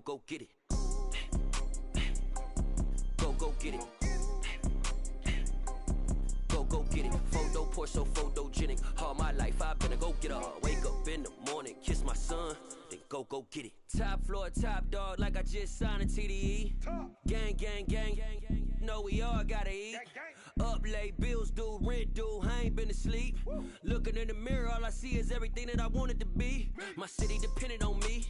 go get it. Go get it. Go get it. Photo poor, so photogenic. All my life I've been a go getter. Wake up in the morning, kiss my son, then go get it. Top floor, top dog, like I just signed a TDE. Gang, gang, gang, gang. Know we all gotta eat. Up late, bills due, rent due, I ain't been asleep. Looking in the mirror, all I see is everything that I wanted to be. My city depended on me,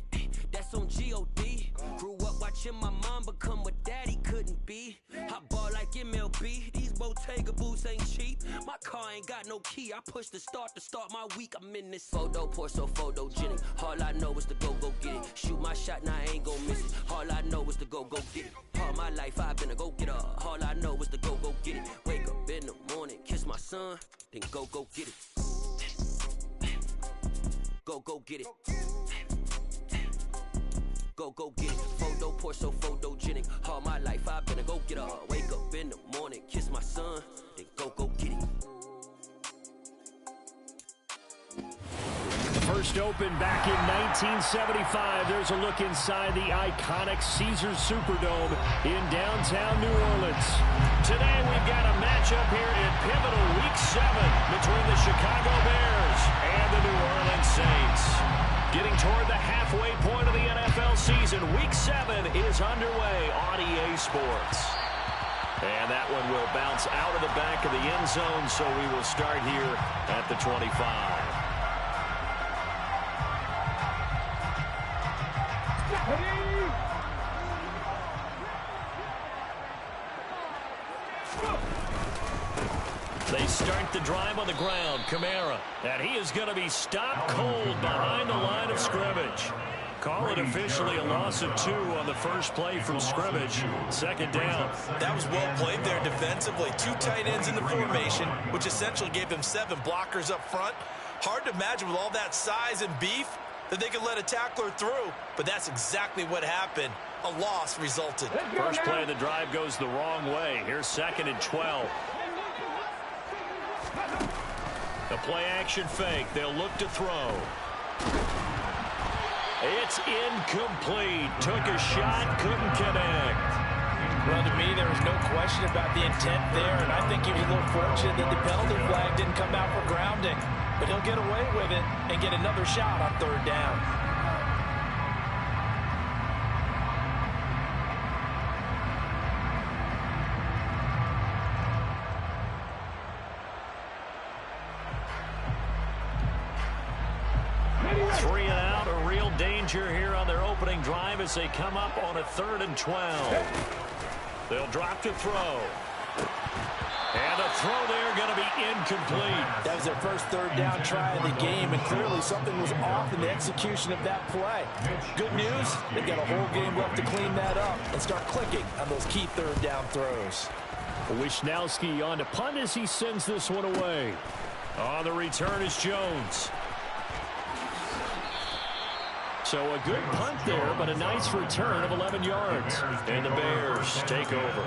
that's on G.O.D. Grew up watching my mom become what daddy couldn't be. I ball like MLB, these Bottega boots ain't cheap. My car ain't got no key, I push the start my week. I'm in this photo poor, so photogenic. All I know is to go get it. Shoot my shot, now I ain't gon' miss it. All I know is to go get it. All my life I've been a go-getter. All I know is to go get it. Wake up in the morning, kiss my son, then go get it. Go get it. Go get it. Photo poor, so photogenic. All my life I've been a go-getter. Wake up in the morning, kiss my son, then go get it. First opened back in 1975. There's a look inside the iconic Caesars Superdome in downtown New Orleans. Today we've got a matchup here in pivotal Week 7 between the Chicago Bears and the New Orleans Saints. Getting toward the halfway point of the NFL season, Week 7 is underway on EA Sports. And that one will bounce out of the back of the end zone, so we will start here at the 25. They start the drive on the ground. Kamara. And he is going to be stopped cold behind the line of scrimmage. Call it officially a loss of 2 on the first play from scrimmage. Second down. That was well played there defensively. 2 tight ends in the formation, which essentially gave them 7 blockers up front. Hard to imagine with all that size and beef that they could let a tackler through, but that's exactly what happened. A loss resulted. First play of the drive goes the wrong way. Here's 2nd and 12. The play action fake. They'll look to throw. It's incomplete. Took a shot, couldn't connect. Well, to me, there was no question about the intent there, and I think he was a little fortunate that the penalty flag didn't come out for grounding. But he'll get away with it and get another shot on 3rd down. Three and out, a real danger here on their opening drive as they come up on a 3rd and 12. They'll drop to throw. And the throw there going to be incomplete. That was their first 3rd down try of the game, and clearly something was off in the execution of that play. Good news, they've got a whole game left to clean that up and start clicking on those key 3rd down throws. Wishnowski on to punt as he sends this one away. On the return is Jones. So a good punt there, but a nice return of 11 yards. And the Bears take over.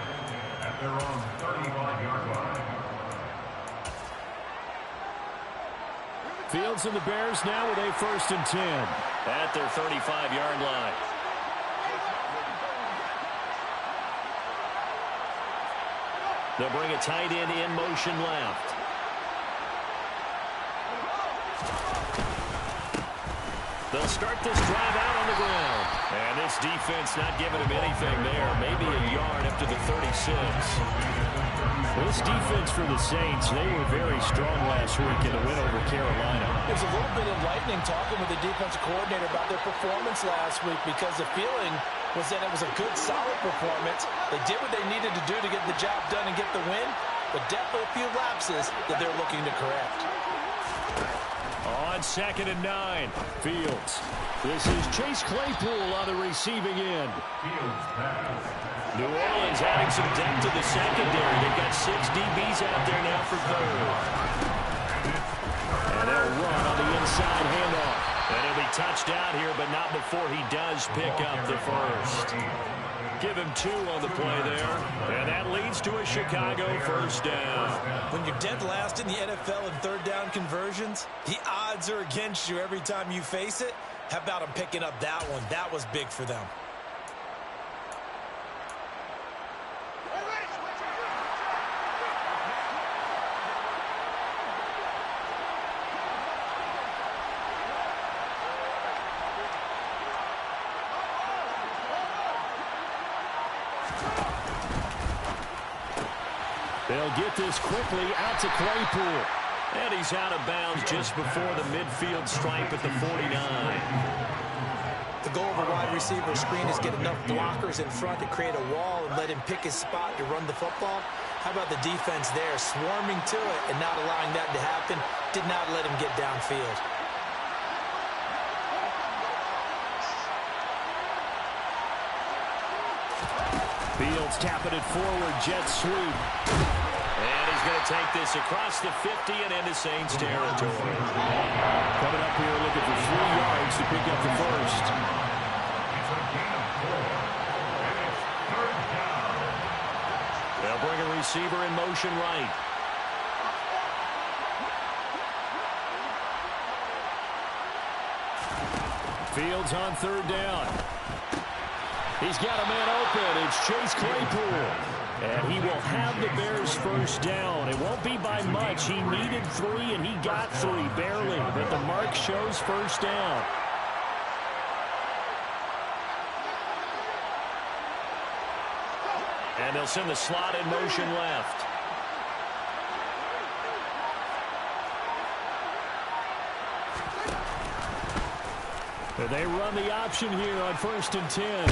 At their own 35-yard line. Fields and the Bears now with a 1st and 10 at their 35-yard line. They'll bring a tight end in motion left. They'll start this drive out on the ground. And this defense not giving him anything there. Maybe a yard up to the 36. This defense for the Saints, they were very strong last week in the win over Carolina. It was a little bit enlightening talking with the defensive coordinator about their performance last week, because the feeling was that it was a good, solid performance. They did what they needed to do to get the job done and get the win, but definitely a few lapses that they're looking to correct. On 2nd and 9, Fields. This is Chase Claypool on the receiving end. New Orleans adding some depth to the secondary. They've got 6 DBs out there now for 3rd. And they'll run on the inside handoff. And he'll be touched out here, but not before he does pick up the 1st. Give him 2 on the play there. And that leads to a Chicago 1st down. When you're dead last in the NFL in 3rd down conversions, the odds are against you every time you face it. How about him picking up that one? That was big for them. They'll get this quickly out to Claypool. And he's out of bounds just before the midfield stripe at the 49. The goal of a wide receiver screen is get enough blockers in front to create a wall and let him pick his spot to run the football. How about the defense there, swarming to it and not allowing that to happen? Did not let him get downfield. Fields tapping it forward, jet sweep. And he's going to take this across the 50 and into Saints territory. Coming up here looking for 3 yards to pick up the first. They'll bring a receiver in motion right. Fields on 3rd down. He's got a man open. It's Chase Claypool. And he will have the Bears first down. It won't be by much. He needed 3, and he got 3, barely. But the mark shows first down. And they'll send the slot in motion left. And they run the option here on 1st and 10.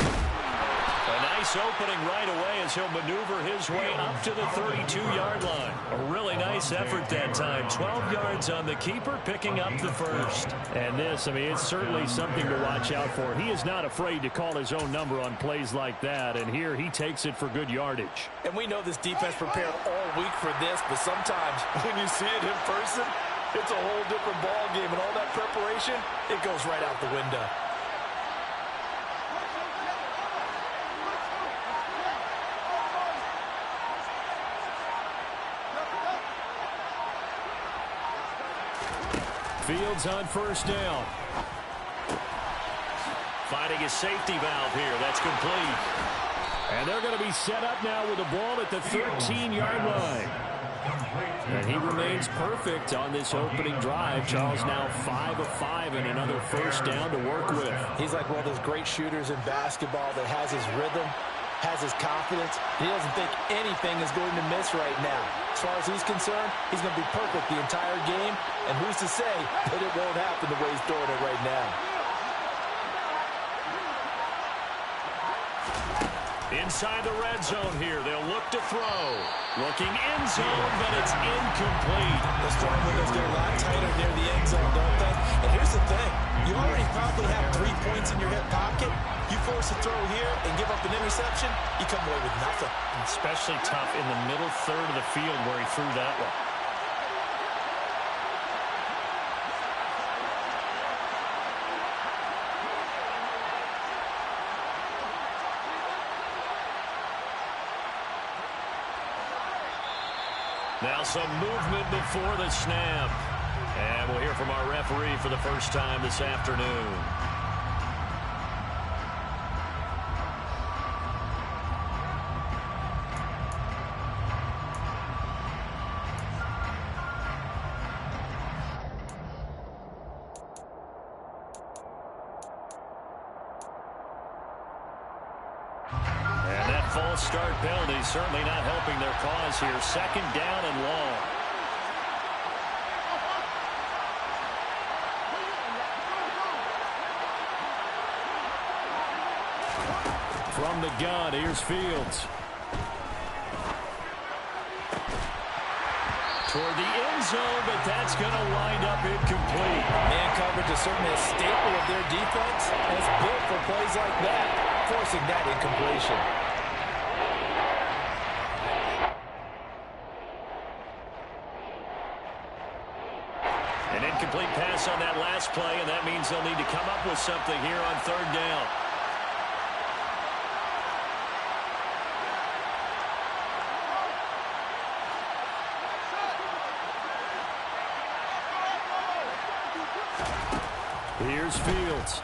A nice opening right away as he'll maneuver his way up to the 32-yard line. A really nice effort that time. 12 yards on the keeper, picking up the first. And this, I mean, it's certainly something to watch out for. He is not afraid to call his own number on plays like that. And here he takes it for good yardage. And we know this defense prepared all week for this, but sometimes when you see it in person, it's a whole different ball game. And all that preparation, it goes right out the window. Fields on 1st down. Finding his safety valve here. That's complete. And they're going to be set up now with the ball at the 13-yard line. And he remains perfect on this opening drive. Charles now 5 of 5 and another first down to work with. He's like one of those great shooters in basketball that has his rhythm, has his confidence. He doesn't think anything is going to miss right now. As far as he's concerned, he's going to be perfect the entire game. And who's to say that it won't happen the way he's throwing it right now? Inside the red zone here. They'll look to throw. Looking end zone, but it's incomplete. The storm windows get a lot tighter near the end zone, don't they? And here's the thing. You already probably have 3 points in your hip pocket. You force a throw here and give up an interception, you come away with nothing. Especially tough in the middle third of the field where he threw that one. Now some movement before the snap. And we'll hear from our referee for the first time this afternoon. False start penalty certainly not helping their cause here. 2nd down and long. From the gun, here's Fields. Toward the end zone, but that's going to wind up incomplete. Man coverage is certainly a staple of their defense, and it's built for plays like that, forcing that incompletion. An incomplete pass on that last play, and that means they'll need to come up with something here on 3rd down. Here's Fields.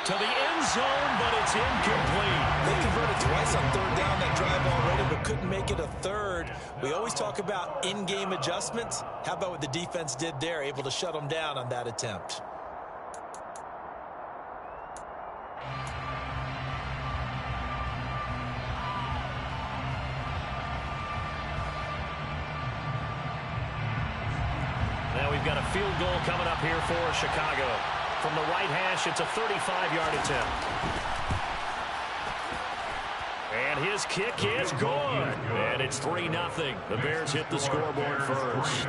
To the end zone, but it's incomplete. They converted twice on 3rd down that drive already, but couldn't make it a 3rd. We always talk about in-game adjustments. How about what the defense did there, able to shut them down on that attempt? they've got a field goal coming up here for Chicago. From the right hash, it's a 35-yard attempt. And his kick is good. And it's 3-0. The Bears hit the scoreboard first.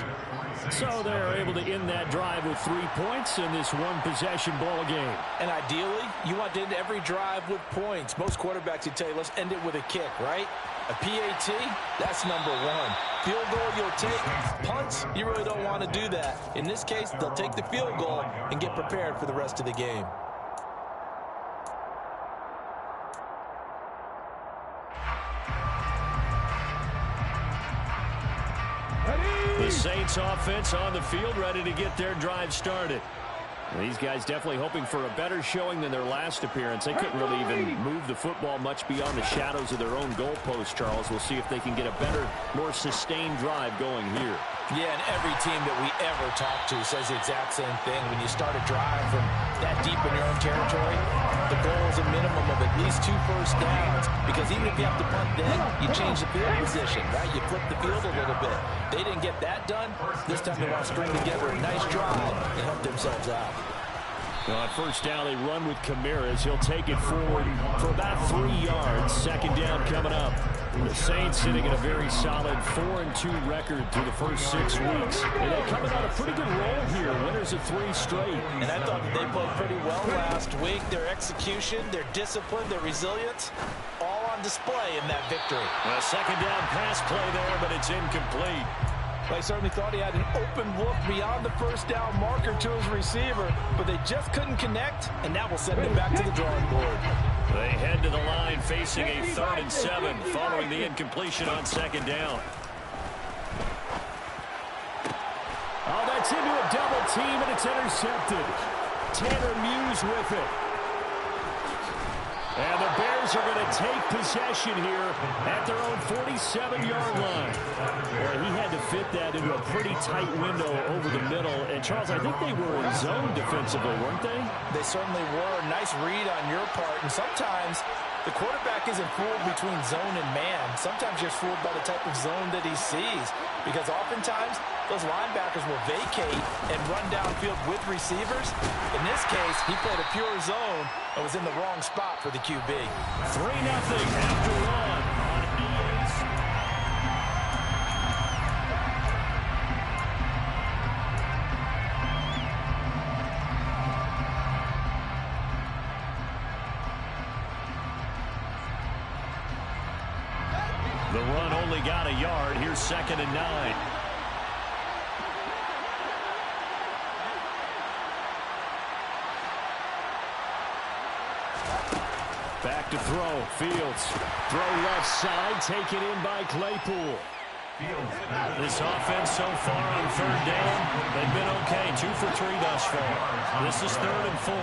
So they're able to end that drive with 3 points in this one-possession ball game. And ideally, you want to end every drive with points. Most quarterbacks would tell you, let's end it with a kick, right? A PAT, that's number one. Field goal you'll take. Punts, you really don't want to do that. In this case, they'll take the field goal and get prepared for the rest of the game. The Saints offense on the field, ready to get their drive started. These guys definitely hoping for a better showing than their last appearance. They couldn't really even move the football much beyond the shadows of their own goalpost, Charles. We'll see if they can get a better, more sustained drive going here. Yeah, and every team that we ever talk to says the exact same thing. When you start a drive from that deep in your own territory, the goal is a minimum of at least 2 first downs, because even if you have to punt then, you change the field position, right? You flip the field a little bit. They didn't get that done. This time they want to string together a nice drive and help themselves out. On first down, they run with Kamara. He'll take it forward for about 3 yards. Second down coming up. The Saints sitting at a very solid 4-2 record through the first 6 weeks. And they're coming on a pretty good roll here. Winners of 3 straight. And I thought that they played pretty well last week. Their execution, their discipline, their resilience, all on display in that victory. A second down pass play there, but it's incomplete. I certainly thought he had an open look beyond the first down marker to his receiver, but they just couldn't connect, and that will send him back to the drawing board. They head to the line facing a 3rd and 7 following the incompletion on second down. Oh, that's into a double team, and it's intercepted. Tanner Muse with it. And the Bears are going to take possession here at their own 47-yard line. Boy, he had to fit that into a pretty tight window over the middle. And, Charles, I think they were in zone defensively, weren't they? They certainly were. Nice read on your part. And sometimes the quarterback isn't fooled between zone and man. Sometimes you're fooled by the type of zone that he sees. Because oftentimes, those linebackers will vacate and run downfield with receivers. In this case, he played a pure zone and was in the wrong spot for the QB. 3-0 after one on EA Sports. The run only got a yard. Here's 2nd and 9. Back to throw. Fields. Throw left side. Taken in by Claypool. This offense so far on 3rd down, they've been okay. 2 for 3 thus far. This is 3rd and 4.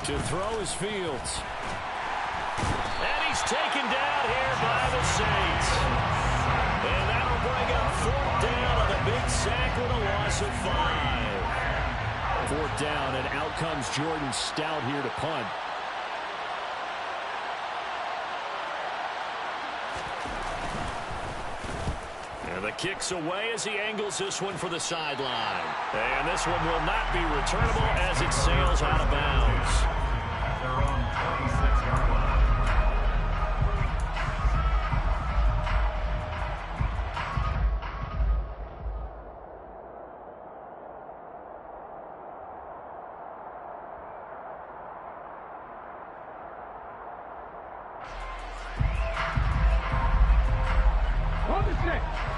To throw is Fields. And he's taken down here by the Saints. And that'll bring up 4th down on a big sack with a loss of 5. 4th down, and out comes Jordan Stout here to punt. And the kick's away as he angles this one for the sideline. And this one will not be returnable as it sails out of bounds. At their own 26-yard line.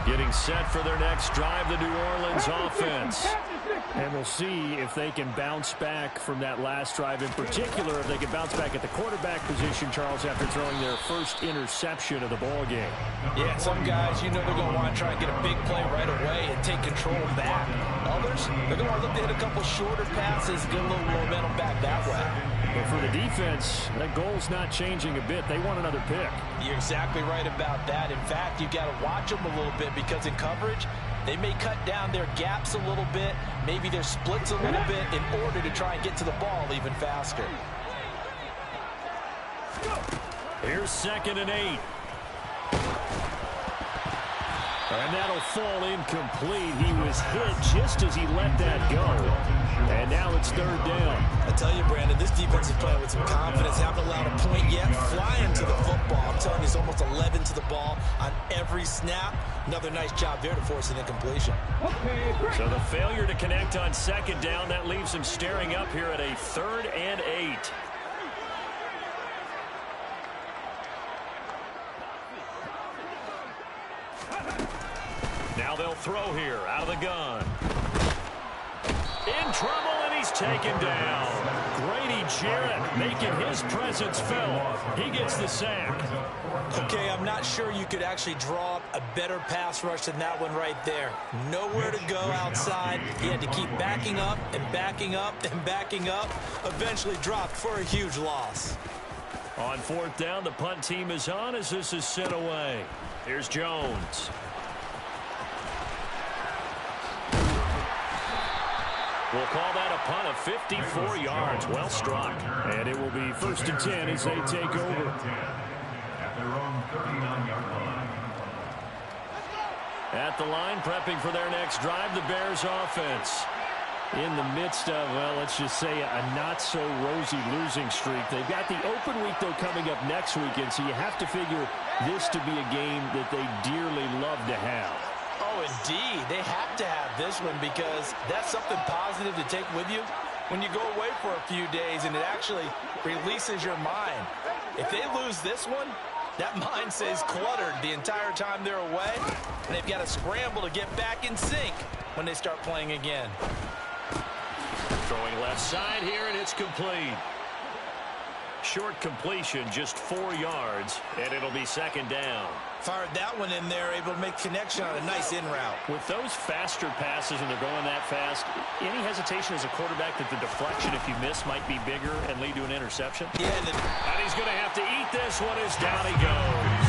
Getting set for their next drive, the New Orleans offense. And we'll see if they can bounce back from that last drive, in particular, if they can bounce back at the quarterback position, Charles, after throwing their first interception of the ball game. Yeah, some guys, you know they're going to want to try and get a big play right away and take control back. Others, they're going to want to look to hit a couple shorter passes, get a little momentum back that way. But for the defense, that goal's not changing a bit. They want another pick. You're exactly right about that. In fact, you've got to watch them a little bit because because in coverage, they may cut down their gaps a little bit, maybe their splits a little bit in order to try and get to the ball even faster. Here's 2nd and 8. And that'll fall incomplete. He was hit just as he let that go. And now it's 3rd down. I tell you, Brandon, this defense is playing with some confidence. Haven't allowed a point yet. Flying to the football. I'm telling you, it's almost 11 to the ball on every snap. Another nice job there to force an incompletion. So the failure to connect on 2nd down, that leaves him staring up here at a 3rd and 8. Now they'll throw here out of the gun. In trouble, and he's taken down. Grady Jarrett making his presence felt. He gets the sack. Okay, I'm not sure you could actually draw up a better pass rush than that one right there. Nowhere to go outside. He had to keep backing up and backing up and backing up. Eventually dropped for a huge loss. On 4th down, the punt team is on as this is sent away. Here's Jones. We'll call that a punt of 54 yards. Well struck. And it will be 1st and 10 as they take over. At their own 39-yard line. At the line, prepping for their next drive, the Bears offense. In the midst of, well, let's just say a not-so-rosy losing streak. They've got the open week, though, coming up next weekend, so you have to figure this to be a game that they dearly love to have. Oh, indeed. They have to have this one because that's something positive to take with you when you go away for a few days, and it actually releases your mind. If they lose this one, that mind stays cluttered the entire time they're away, and they've got to scramble to get back in sync when they start playing again. Throwing left side here, and it's complete. Short completion, just 4 yards, and it'll be 2nd down. Fired that one in there, able to make connection on a nice in route. With those faster passes and they're going that fast, any hesitation as a quarterback that the deflection, if you miss, might be bigger and lead to an interception? Yeah, and he's going to have to eat this one as down he goes.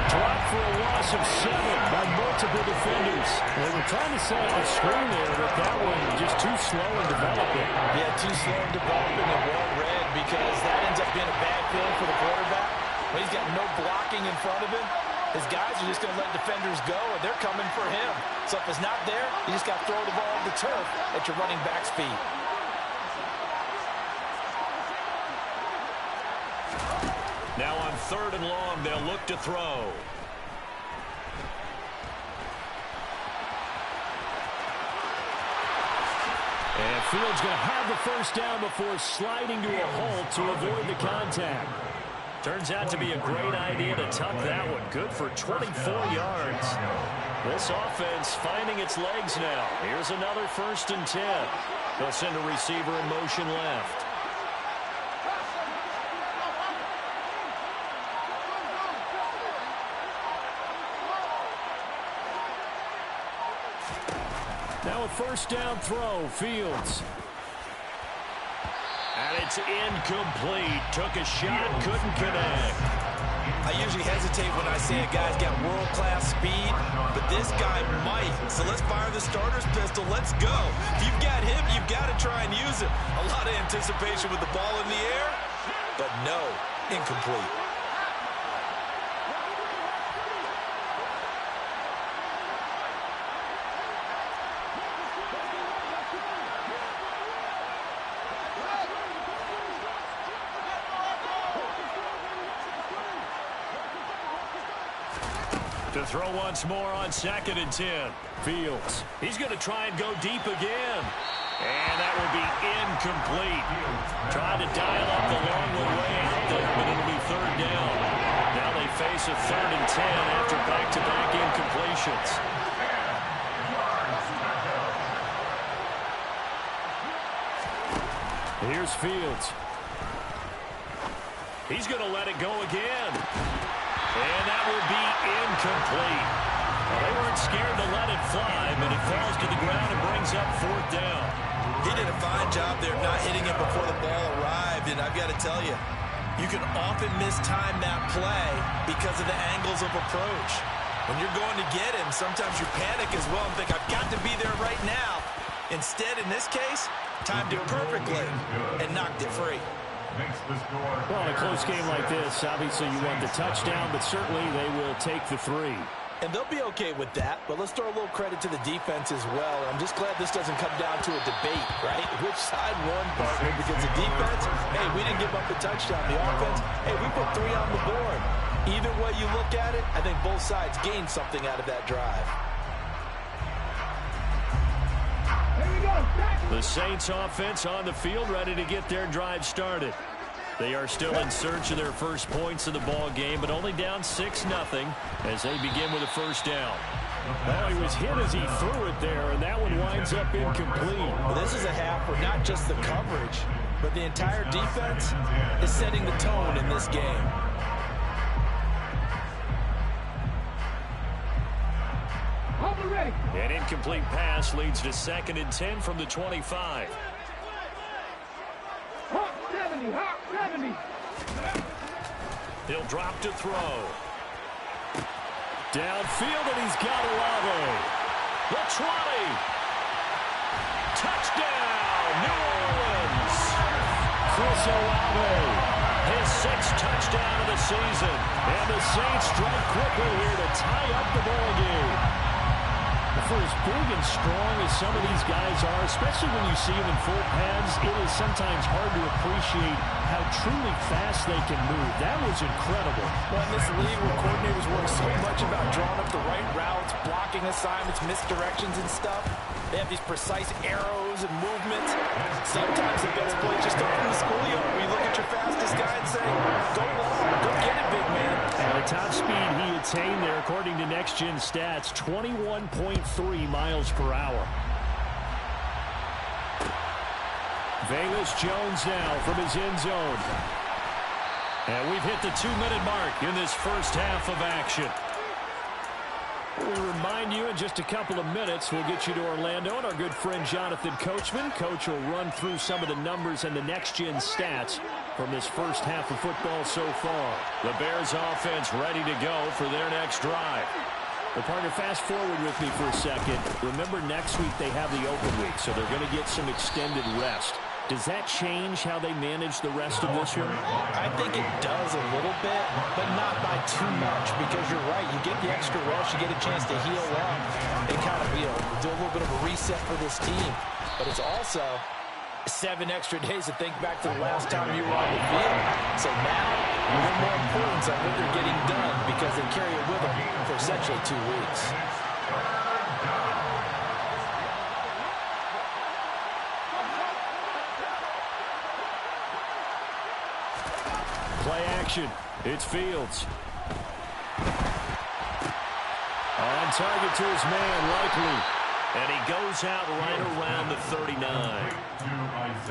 Dropped for a loss of 7 by multiple defenders. They were trying to set up a screen there, but that one just too slow in developing. Yeah, too slow in developing and well read because that ends up being a bad feeling for the quarterback. When he's got no blocking in front of him, his guys are just going to let defenders go, and they're coming for him. So if it's not there, you just got to throw the ball at the turf at your running back's feet. Now on 3rd and long, they'll look to throw. And Fields going to have the 1st down before sliding to a halt to avoid the contact. Turns out to be a great idea to tuck that one. Good for 24 yards. This offense finding its legs now. Here's another 1st and 10. They'll send a receiver in motion left. Now a 1st down throw, Fields. And it's incomplete. Took a shot, couldn't connect. I usually hesitate when I say a guy's got world-class speed, but this guy might. So let's fire the starter's pistol. Let's go. If you've got him, you've got to try and use it. A lot of anticipation with the ball in the air, but no, incomplete. To throw once more on 2nd and 10. Fields. He's going to try and go deep again. And that will be incomplete. Trying to dial up the long one way out there, but it'll be 3rd down. Now they face a 3rd and 10 after back-to-back incompletions. Here's Fields. He's going to let it go again. And that will be incomplete. Well, they weren't scared to let it fly, but it falls to the ground and brings up 4th down. He did a fine job there not hitting it before the ball arrived, and I've got to tell you, you can often mistime that play because of the angles of approach. When you're going to get him, sometimes you panic as well and think, I've got to be there right now. Instead, in this case, timed it perfectly and knocked it free. Well, in a close game like this, obviously you want the touchdown, but certainly they will take the 3. And they'll be okay with that, but let's throw a little credit to the defense as well. I'm just glad this doesn't come down to a debate, right? Which side won, partner? Because the defense, hey, we didn't give up the touchdown. The offense, hey, we put 3 on the board. Either way you look at it, I think both sides gained something out of that drive. The Saints offense on the field, ready to get their drive started. They are still in search of their first points of the ball game, but only down 6-0 as they begin with a first down. Oh, he was hit as he threw it there, and that one winds up incomplete. Well, this is a half where not just the coverage, but the entire defense is setting the tone in this game. An incomplete pass leads to 2nd and 10 from the 25. He'll drop to throw. Downfield, and he's got Olave. The 20. Touchdown, New Orleans. Chris Olave, his 6th touchdown of the season. And the Saints strike quickly here to tie up the ball game. For as big and strong as some of these guys are, especially when you see them in full pads, it is sometimes hard to appreciate how truly fast they can move. That was incredible. Well, in this league where coordinators work so much about drawing up the right routes, blocking assignments, misdirections and stuff, they have these precise arrows and movements. Sometimes the best play just start from the schoolyard where you look at your fastest guy and say, go long, go get it, big man. And the top speed he attained there, according to Next Gen Stats, 21.3 miles per hour. Velus Jones now from his end zone. And we've hit the 2-minute mark in this first half of action. We'll remind you in just a couple of minutes, we'll get you to Orlando and our good friend Jonathan Coachman. Coach will run through some of the numbers and the next-gen stats from this first half of football so far. The Bears offense ready to go for their next drive. Well, partner, fast forward with me for a second. Remember, next week they have the open week, so they're going to get some extended rest. Does that change how they manage the rest of this one? I think it does a little bit, but not by too much, because you're right. You get the extra rest, you get a chance to heal up and kind of, do a little bit of a reset for this team. But it's also 7 extra days to think back to the last time you were on the field. So now, a little more importance on what they're getting done because they carry it with them for essentially 2 weeks. Play action. It's Fields. On target to his man, Likely. And he goes out right around the 39.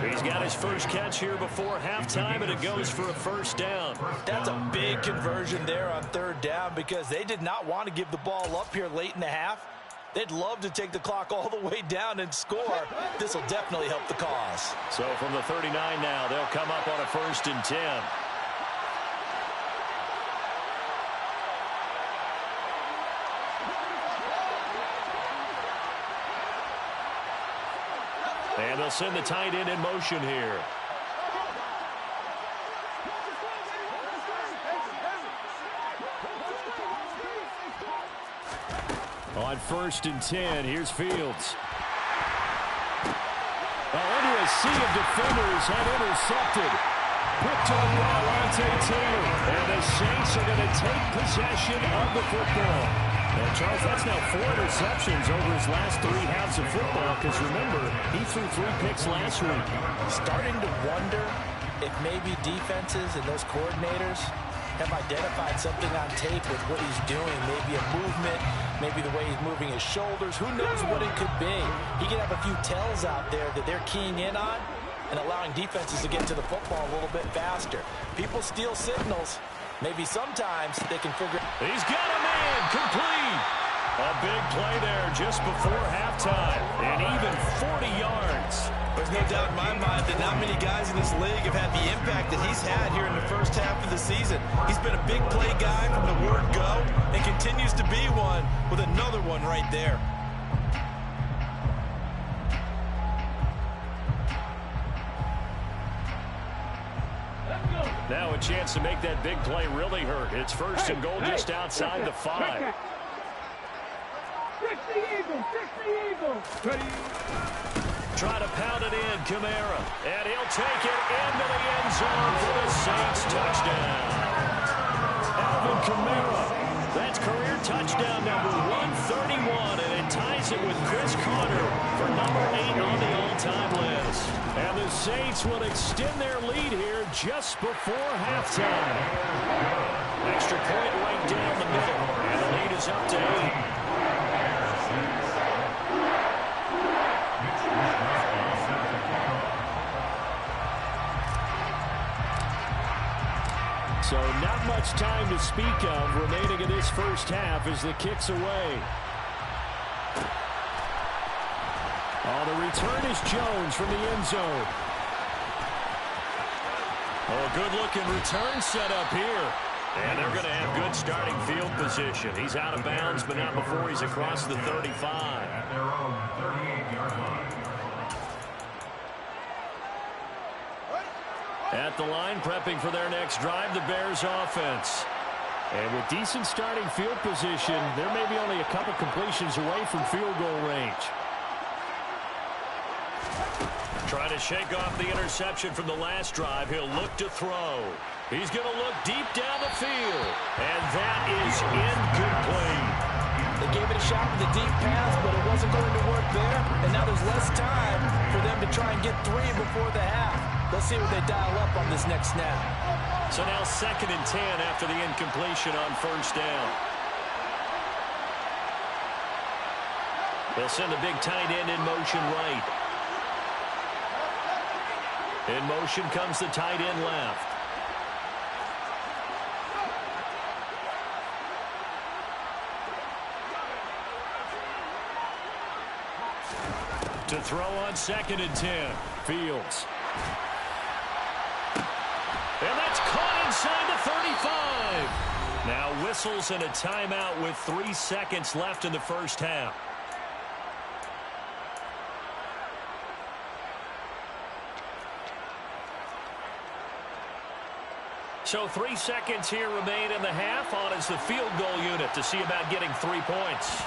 He's got his first catch here before halftime, and it goes for a first down. That's a big conversion there on 3rd down because they did not want to give the ball up here late in the half. They'd love to take the clock all the way down and score. This will definitely help the cause. So from the 39 now, they'll come up on a 1st and 10. And they'll send the tight end in motion here. On 1st and 10, here's Fields. Into a sea of defenders and intercepted. Picked up by Alontae Taylor. And the Saints are going to take possession of the football. And Charles, that's now 4 interceptions over his last 3 halves of football, because remember, he threw 3 picks last week. Starting to wonder if maybe defenses and those coordinators have identified something on tape with what he's doing. Maybe a movement, maybe the way he's moving his shoulders. Who knows what it could be? He could have a few tells out there that they're keying in on and allowing defenses to get to the football a little bit faster. People steal signals. Maybe sometimes they can figure. He's got a man complete. A big play there just before halftime, and even 40 yards. There's no doubt in my mind that not many guys in this league have had the impact that he's had here in the first half of the season. He's been a big play guy from the word go and continues to be one with another one right there. Now a chance to make that big play really hurt. It's first and goal just outside the 5. Try to pound it in, Kamara. And he'll take it into the end zone for the Saints touchdown. Alvin Kamara. That's career touchdown number 131, and it ties it with Chris Carter for number 8 on the all-time list. And the Saints will extend their lead here just before halftime. Extra point right down the middle, and the lead is up to 8. So not much time to speak of remaining in this first half as the kick's away. Oh, the return is Jones from the end zone. Oh, good-looking return set up here. And they're going to have good starting field position. He's out of bounds, but not before he's across the 35. At their own 38-yard line. At the line, prepping for their next drive, the Bears offense. And with decent starting field position, there may be only a couple completions away from field goal range. Trying to shake off the interception from the last drive. He'll look to throw. He's going to look deep down the field. And that is incomplete. They gave it a shot with a deep pass, but it wasn't going to work there. And now there's less time for them to try and get 3 before the half. Let's see what they dial up on this next snap. So now 2nd and 10 after the incompletion on first down. They'll send a big tight end in motion right. In motion comes the tight end left. To throw on 2nd and 10. Fields. And that's caught inside the 35. Now whistles and a timeout with 3 seconds left in the first half. So 3 seconds here remain in the half. On is the field goal unit to see about getting 3 points.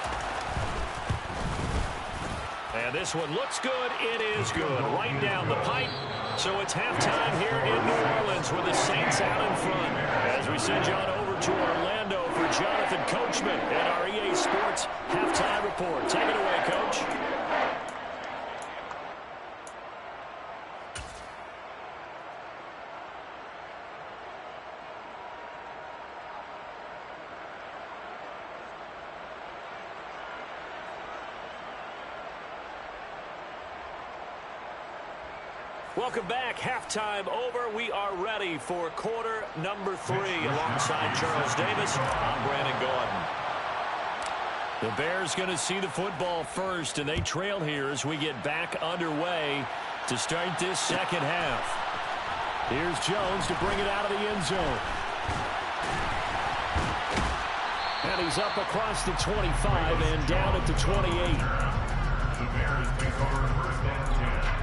And this one looks good. It is good. Right down the pipe. So it's halftime here in New Orleans with the Saints out in front. As we send you on over to Orlando for Jonathan Coachman at our EA Sports Halftime Report. Take it away, Coach. Welcome back. Halftime over. We are ready for quarter number 3. Alongside Charles Davis, I'm Brandon Gordon. The Bears going to see the football first, and they trail here as we get back underway to start this second half. Here's Jones to bring it out of the end zone. And he's up across the 25 and down at the 28. The Bears take over first and 10.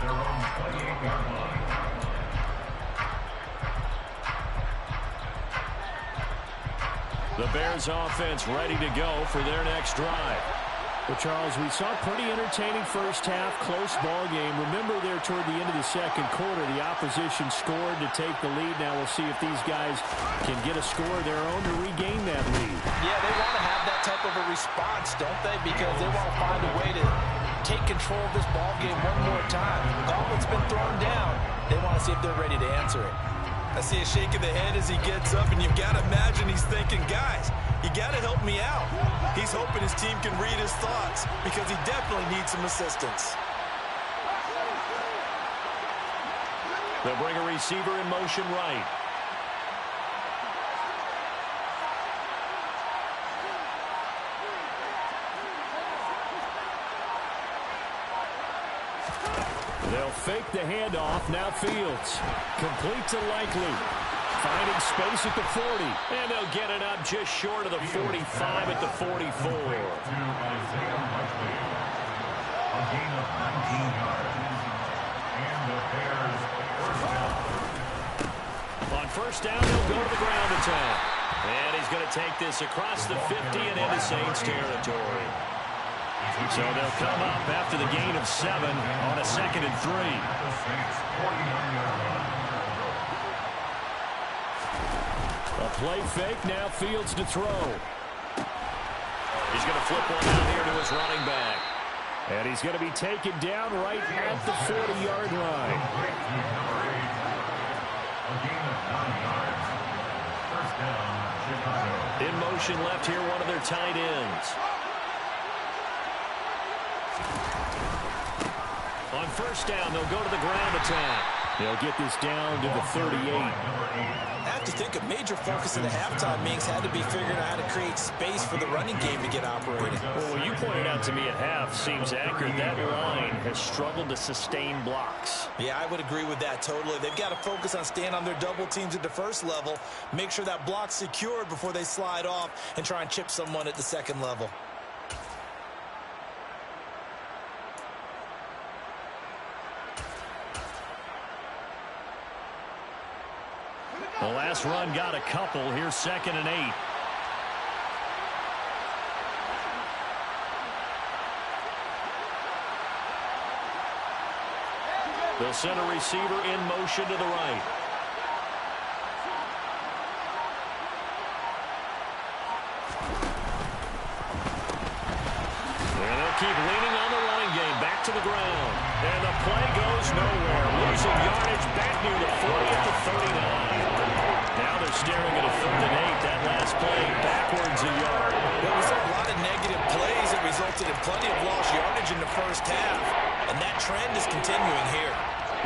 Their own 28-yard line. The Bears offense ready to go for their next drive. Well, Charles, we saw a pretty entertaining first half, close ball game. Remember there toward the end of the second quarter, the opposition scored to take the lead. Now we'll see if these guys can get a score of their own to regain that lead. Yeah, they want to have that type of a response, don't they? Because they want to find a way to take control of this ball game one more time. The gauntlet's been thrown down. They want to see if they're ready to answer it. I see a shake of the head as he gets up, and you've got to imagine he's thinking, guys, you got to help me out. He's hoping his team can read his thoughts because he definitely needs some assistance. They'll bring a receiver in motion right. They'll fake the handoff. Now Fields. Complete to Likely. Finding space at the 40. And they'll get it up just short of the 45 at the 44. A gain of 19 yards. And the Bears first down. On first down, he'll go to the ground attack. And he's going to take this across the 50 and into Saints territory. So they'll come up after the gain of 7 on a 2nd and 3. The Saints 49-yard line. A play fake. Now Fields to throw. He's going to flip one out here to his running back. And he's going to be taken down right at the 40-yard line. A gain of 9 yards. First down, Chicago. In motion left here, one of their tight ends. On first down, they'll go to the ground attack. They'll get this down to the 38. I have to think a major focus in the halftime meetings had to be figuring out how to create space for the running game to get operating. Well, what you pointed out to me at half seems accurate. That line has struggled to sustain blocks. Yeah, I would agree with that totally. They've got to focus on staying on their double teams at the first level, make sure that block's secured before they slide off and try and chip someone at the second level. The last run got a couple. Here's 2nd and 8. They'll send a receiver in motion to the right. And they'll keep leaning on the running game. Back to the ground. And the play goes nowhere. Losing yardage back near the 40 at the 39. Now they're staring at a 3rd and 8. That last play backwards a yard. Well, we saw a lot of negative plays that resulted in plenty of lost yardage in the first half. And that trend is continuing here.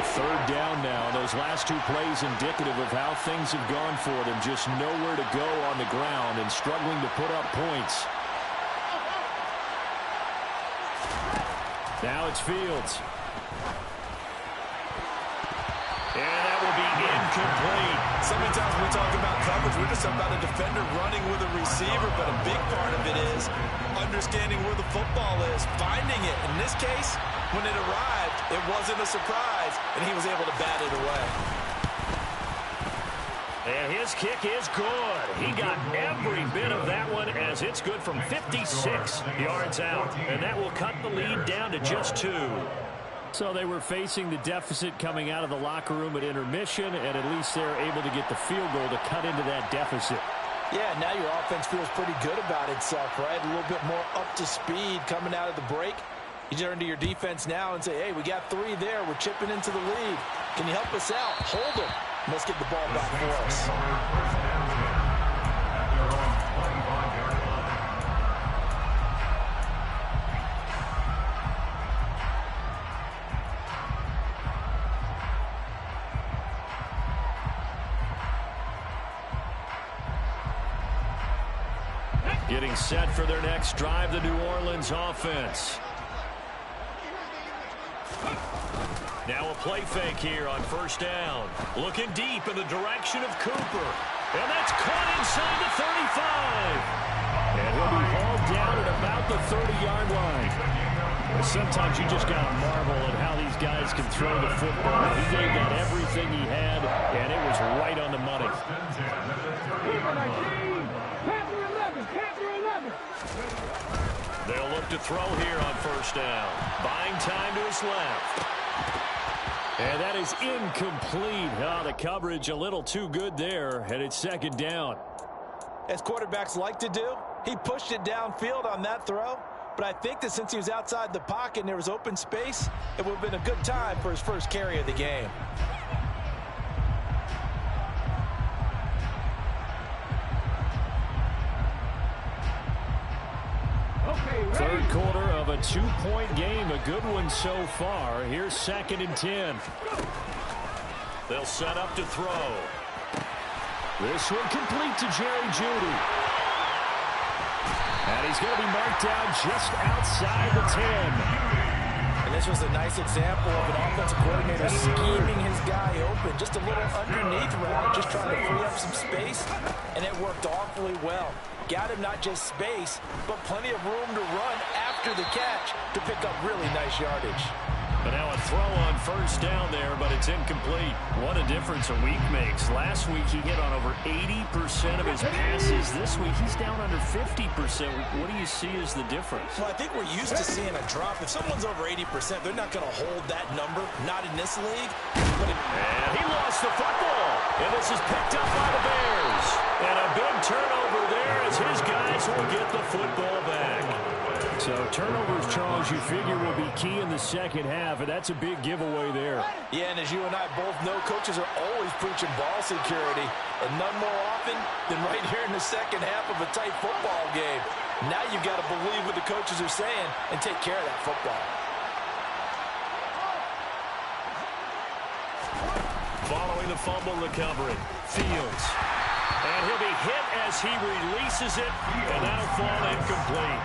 The 3rd down now. Those last 2 plays indicative of how things have gone for them. Just nowhere to go on the ground and struggling to put up points. Now it's Fields. And that will be incomplete. So many times when we talk about coverage, we're just about a defender running with a receiver, but a big part of it is understanding where the football is, finding it. In this case, when it arrived, it wasn't a surprise, and he was able to bat it away. And his kick is good. He got every bit of that one as it's good from 56 yards out. And that will cut the lead down to just 2. So they were facing the deficit coming out of the locker room at intermission, and at least they're able to get the field goal to cut into that deficit. Yeah, now your offense feels pretty good about itself, right? A little bit more up to speed coming out of the break. You turn to your defense now and say, hey, we got 3 there. We're chipping into the lead. Can you help us out? Hold them. Let's get the ball back for us. First down, 10 at their own 25-yard line. Getting set for their next drive, the New Orleans offense. Now a play fake here on first down. Looking deep in the direction of Cooper. And that's caught inside the 35. And he'll be hauled down at about the 30-yard line. Sometimes you just got to marvel at how these guys can throw the football. He gave that everything he had, and it was right on the money. They'll look to throw here on first down. Buying time to his left. And that is incomplete. Oh, the coverage a little too good there, and it's 2nd down. As quarterbacks like to do, he pushed it downfield on that throw. But I think that since he was outside the pocket and there was open space, it would have been a good time for his first carry of the game. Third quarter of a 2-point game. A good one so far. Here's 2nd and 10. They'll set up to throw. This one complete to Jerry Jeudy. And he's going to be marked down just outside the 10. And This was a nice example of an offensive coordinator scheming his guy open. Just a little underneath route, just trying to free up some space, and it worked awfully well. Got him not just space, but plenty of room to run after the catch to pick up really nice yardage. But now a throw on first down there, but it's incomplete. What a difference a week makes. Last week he hit on over 80% of his passes. This week he's down under 50%. What do you see as the difference? Well, I think we're used to seeing a drop. If someone's over 80%, they're not going to hold that number. Not in this league. And he lost the football. And this is picked up by the Bears. And a big turnover there as his guys will get the football back. So turnovers, Charles, you figure will be key in the second half, and that's a big giveaway there. Yeah, and as you and I both know, coaches are always preaching ball security, and none more often than right here in the second half of a tight football game. Now you've got to believe what the coaches are saying and take care of that football. Following the fumble recovery, Fields. And he'll be hit as he releases it, and that'll fall incomplete.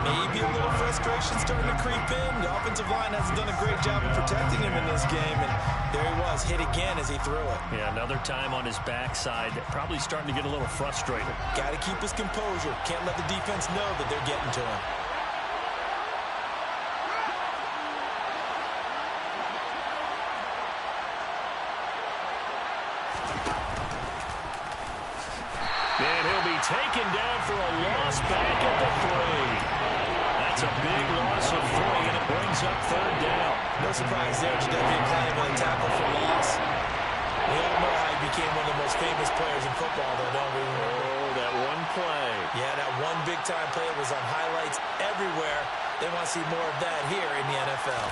Maybe a little frustration starting to creep in. The offensive line hasn't done a great job of protecting him in this game, and there he was, hit again as he threw it. Yeah, another time on his backside, probably starting to get a little frustrated. Got to keep his composure. Can't let the defense know that they're getting to him. And he'll be taken down for a loss back at the 3. That's a big loss of 3, and it brings up third down. No surprise there. Jadeveon Clowney with a tackle for loss. We all know how he became one of the most famous players in football, though, don't we? Oh, that one play. Yeah, that one big-time play was on highlights everywhere. They want to see more of that here in the NFL.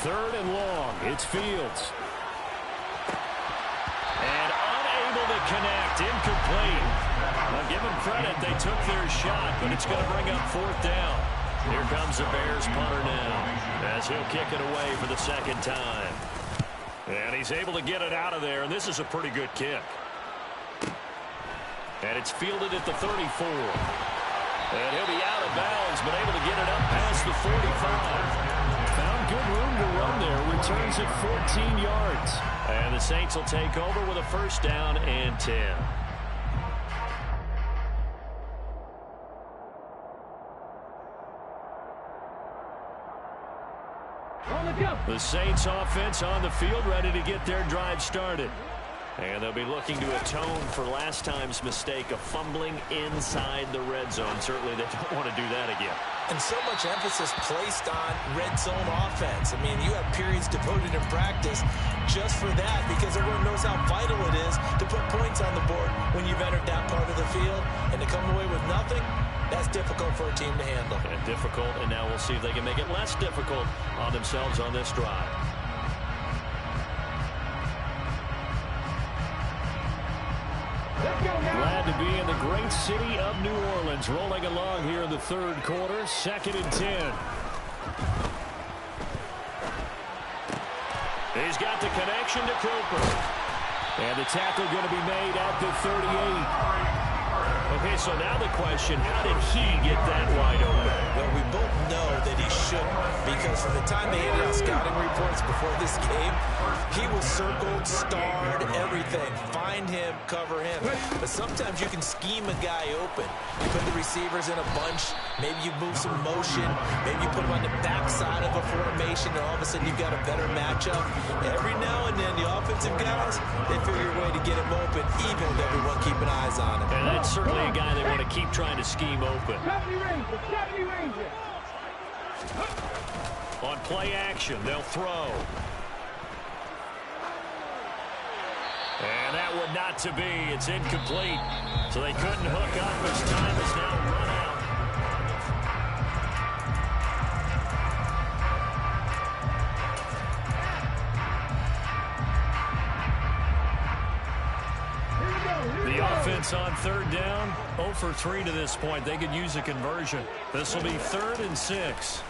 Third and long. It's Fields. And unable to connect. Incomplete. Now, give them credit. They took their shot, but it's going to bring up fourth down. Here comes the Bears punter now as he'll kick it away for the second time. And he's able to get it out of there, and this is a pretty good kick. And it's fielded at the 34. And he'll be out of bounds, but able to get it up past the 45. Found good room to run there. Returns at 14 yards. And the Saints will take over with a first down and 10. The Saints offense on the field, ready to get their drive started. And they'll be looking to atone for last time's mistake of fumbling inside the red zone. Certainly they don't want to do that again. And so much emphasis placed on red zone offense. I mean, you have periods devoted in practice just for that because everyone knows how vital it is to put points on the board when you've entered that part of the field. And to come away with nothing, that's difficult for a team to handle. And difficult, and now we'll see if they can make it less difficult on themselves on this drive. Glad to be in the great city of New Orleans. Rolling along here in the third quarter. 2nd and 10. He's got the connection to Cooper. And the tackle going to be made at the 38. Okay, so now the question, how did he get that wide open? Well, we both know that he shouldn't, because from the time they handed out scouting reports before this game, he was circled, starred, everything. Find him, cover him. But sometimes you can scheme a guy open. You put the receivers in a bunch. Maybe you move some motion. Maybe you put them on the backside of a formation, and all of a sudden you've got a better matchup. Every now and then, the offensive guys, they figure a way to get him open, even with everyone keeping eyes on him. And that's certainly a guy they want to keep trying to scheme open. On play action, they'll throw. And that would not to be. It's incomplete. So they couldn't hook up as time is now run out. The offense on third down, 0 for 3 to this point. They could use a conversion. This will be 3rd and 6.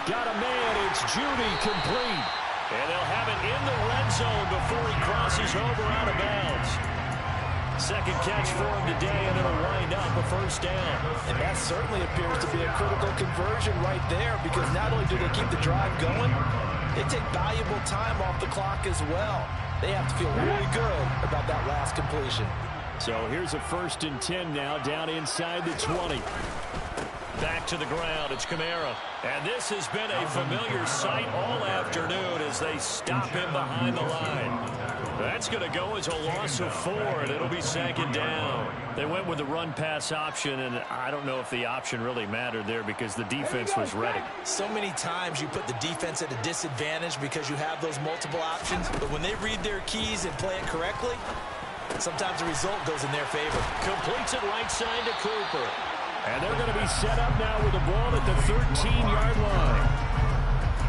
Got a man, it's Judy, complete. And they'll have it in the red zone before he crosses over out of bounds. Second catch for him today, and it'll wind up a first down. And that certainly appears to be a critical conversion right there, because not only do they keep the drive going, they take valuable time off the clock as well. They have to feel really good about that last completion. So here's a 1st and 10 now, down inside the 20. Back to the ground, it's Kamara. And this has been a familiar sight all afternoon as they stop him behind the line. That's going to go as a loss of 4, and it'll be 2nd down. They went with the run-pass option, and I don't know if the option really mattered there because the defense was ready. So many times you put the defense at a disadvantage because you have those multiple options, but when they read their keys and play it correctly, sometimes the result goes in their favor. Completes it right side to Cooper. And they're going to be set up now with the ball at the 13-yard line.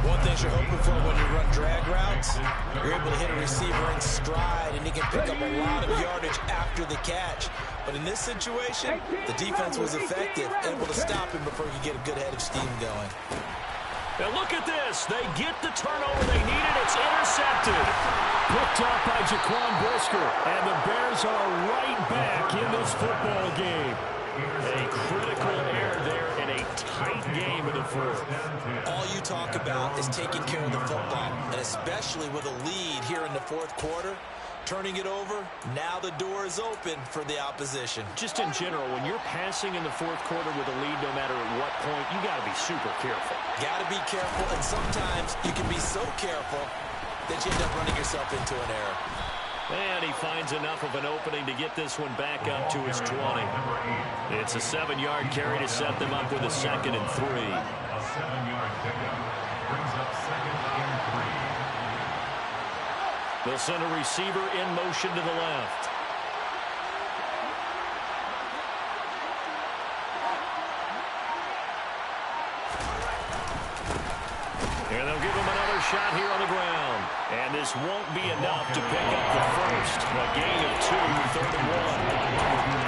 One thing you're hoping for when you run drag routes, you're able to hit a receiver in stride, and he can pick up a lot of yardage after the catch. But in this situation, the defense was effective, able to stop him before you get a good head of steam going. And look at this. They get the turnover they needed. It's intercepted. Picked up by Jaquan Brisker. And the Bears are right back in this football game. A critical error there in a tight game in the 4th. All you talk about is taking care of the football, and especially with a lead here in the 4th quarter. Turning it over, now the door is open for the opposition. Just in general, when you're passing in the 4th quarter with a lead, no matter at what point, you got to be super careful. Got to be careful, and sometimes you can be so careful that you end up running yourself into an error. And he finds enough of an opening to get this one back up to his 20. It's a 7-yard carry to set them up with a 2nd and 3. A 7-yard pickup brings up 2nd and 3. They'll send a receiver in motion to the left. And they'll give him another shot here on the ground. And this won't be enough to pick up the first. A gain of 2, 3rd and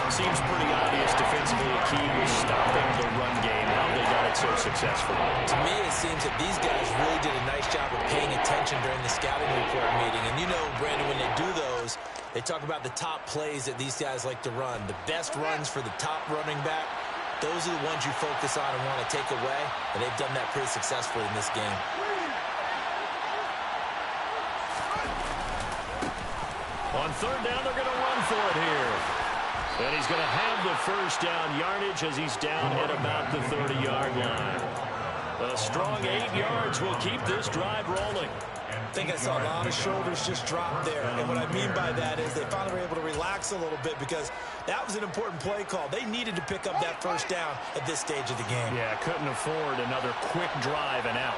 1. Seems pretty obvious defensively a key was stopping the run game. How they got it so successful. To me, it seems that these guys really did a nice job of paying attention during the scouting report meeting. And you know, Brandon, when they do those, they talk about the top plays that these guys like to run. The best runs for the top running back. Those are the ones you focus on and want to take away, and they've done that pretty successfully in this game. On 3rd down, they're going to run for it here. And he's going to have the first down yardage as he's down at about the 30-yard line. A strong 8 yards will keep this drive rolling. I think I saw a lot of shoulders just drop there. And what I mean by that is they finally were able to relax a little bit because that was an important play call. They needed to pick up that first down at this stage of the game. Yeah, couldn't afford another quick drive and out.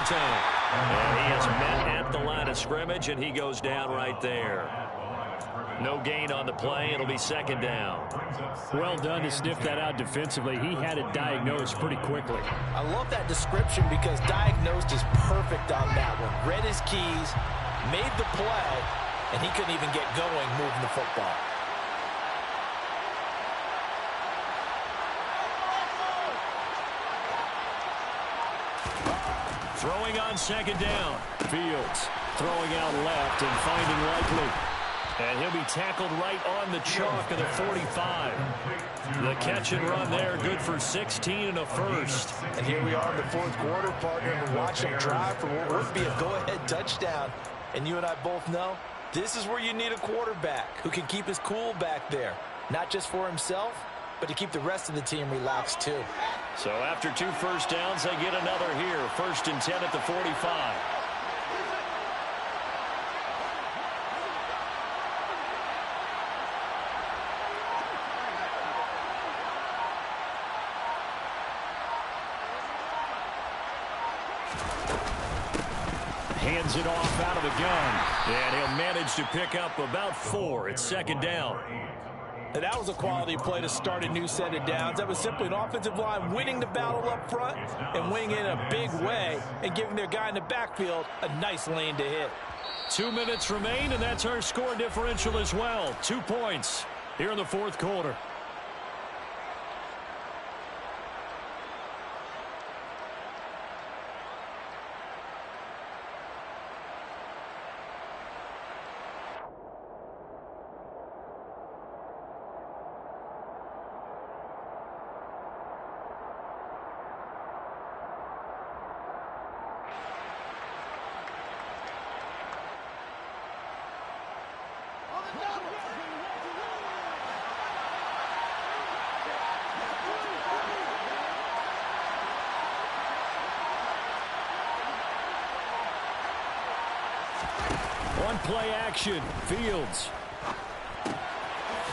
And he is met at the line of scrimmage, and he goes down right there. No gain on the play. It'll be 2nd down. Well done to sniff that out defensively. He had it diagnosed pretty quickly. I love that description because diagnosed is perfect on that one. Read his keys, made the play, and he couldn't even get going moving the football. Throwing on 2nd down. Fields throwing out left and finding Likely. And he'll be tackled right on the chalk of the 45. The catch and run there, good for 16 and a first. And here we are in the 4th quarter, partner, and we're watching him drive for what would be a go-ahead touchdown. And you and I both know this is where you need a quarterback who can keep his cool back there, not just for himself, but to keep the rest of the team relaxed too. So after 2 first downs, they get another here. 1st and 10 at the 45. Hands it off out of the gun. And he'll manage to pick up about 4. It's 2nd down. And that was a quality play to start a new set of downs. That was simply an offensive line winning the battle up front and winning it in a big way and giving their guy in the backfield a nice lane to hit. 2 minutes remain, and that's our score differential as well. 2 points here in the fourth quarter. On play action, Fields.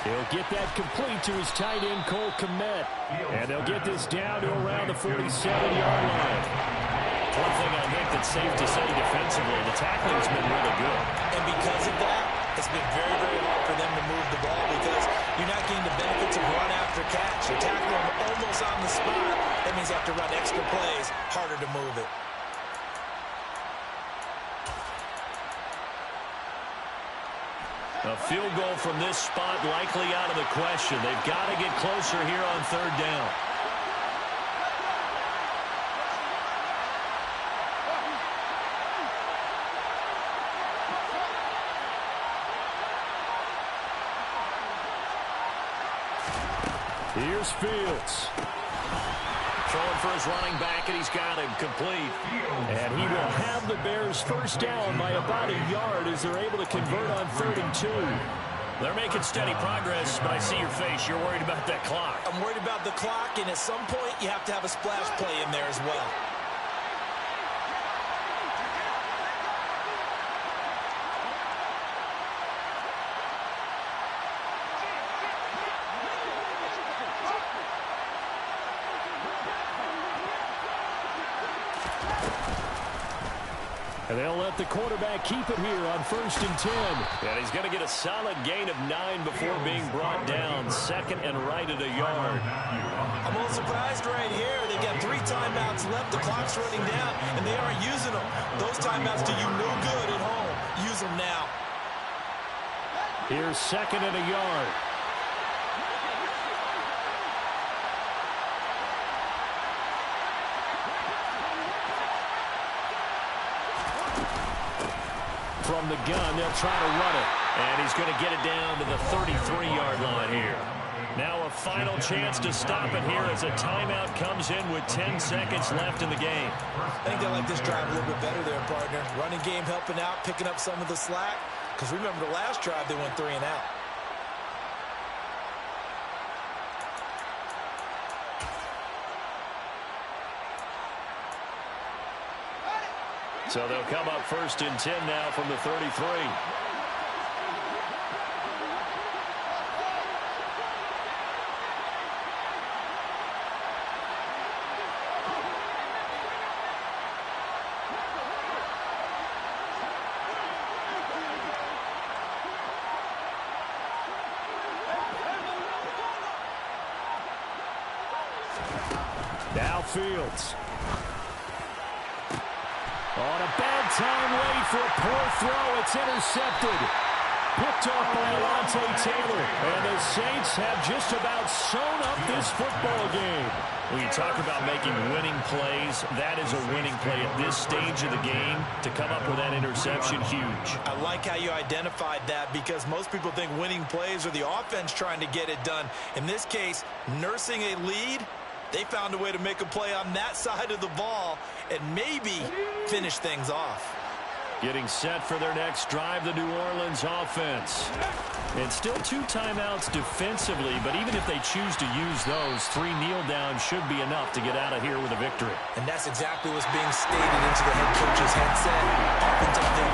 He'll get that complete to his tight end, Cole Kmet. And they'll get this down to around the 47-yard line. One thing I think that's safe to say defensively, the tackling's been really good. And because of that, it's been very, very hard for them to move the ball because you're not getting the benefits of run after catch. You're tackling them almost on the spot. That means you have to run extra plays, harder to move it. A field goal from this spot likely out of the question. They've got to get closer here on third down. Here's Fields. Throwing for his running back, and he's got him complete. And he will have the Bears first down by about a yard as they're able to convert on 3rd and 2. They're making steady progress, but I see your face. You're worried about that clock. I'm worried about the clock, and at some point you have to have a splash play in there as well. And they'll let the quarterback keep it here on 1st and 10. And he's going to get a solid gain of 9 before being brought down. 2nd and right at a yard. I'm a little surprised right here. They've got 3 timeouts left. The clock's running down, and they aren't using them. Those timeouts do you no good at home. Use them now. Here's 2nd and a yard. From the gun, they'll try to run it. And he's going to get it down to the 33-yard line here. Now a final chance to stop it here as a timeout comes in with 10 seconds left in the game. I think they like this drive a little bit better there, partner. Running game helping out, picking up some of the slack. Because remember the last drive, they went 3 and out. So they'll come up 1st and 10 now from the 33. Now Fields. On a bad time late for a poor throw. It's intercepted. Picked off by Alontae Taylor. And the Saints have just about sewn up this football game. When you talk about making winning plays, that is a winning play at this stage of the game. To come up with that interception, huge. I like how you identified that because most people think winning plays are the offense trying to get it done. In this case, nursing a lead, they found a way to make a play on that side of the ball and maybe finish things off. Getting set for their next drive, the New Orleans offense. And still 2 timeouts defensively, but even if they choose to use those, 3 kneel downs should be enough to get out of here with a victory. And that's exactly what's being stated into the head coach's headset. Oftentimes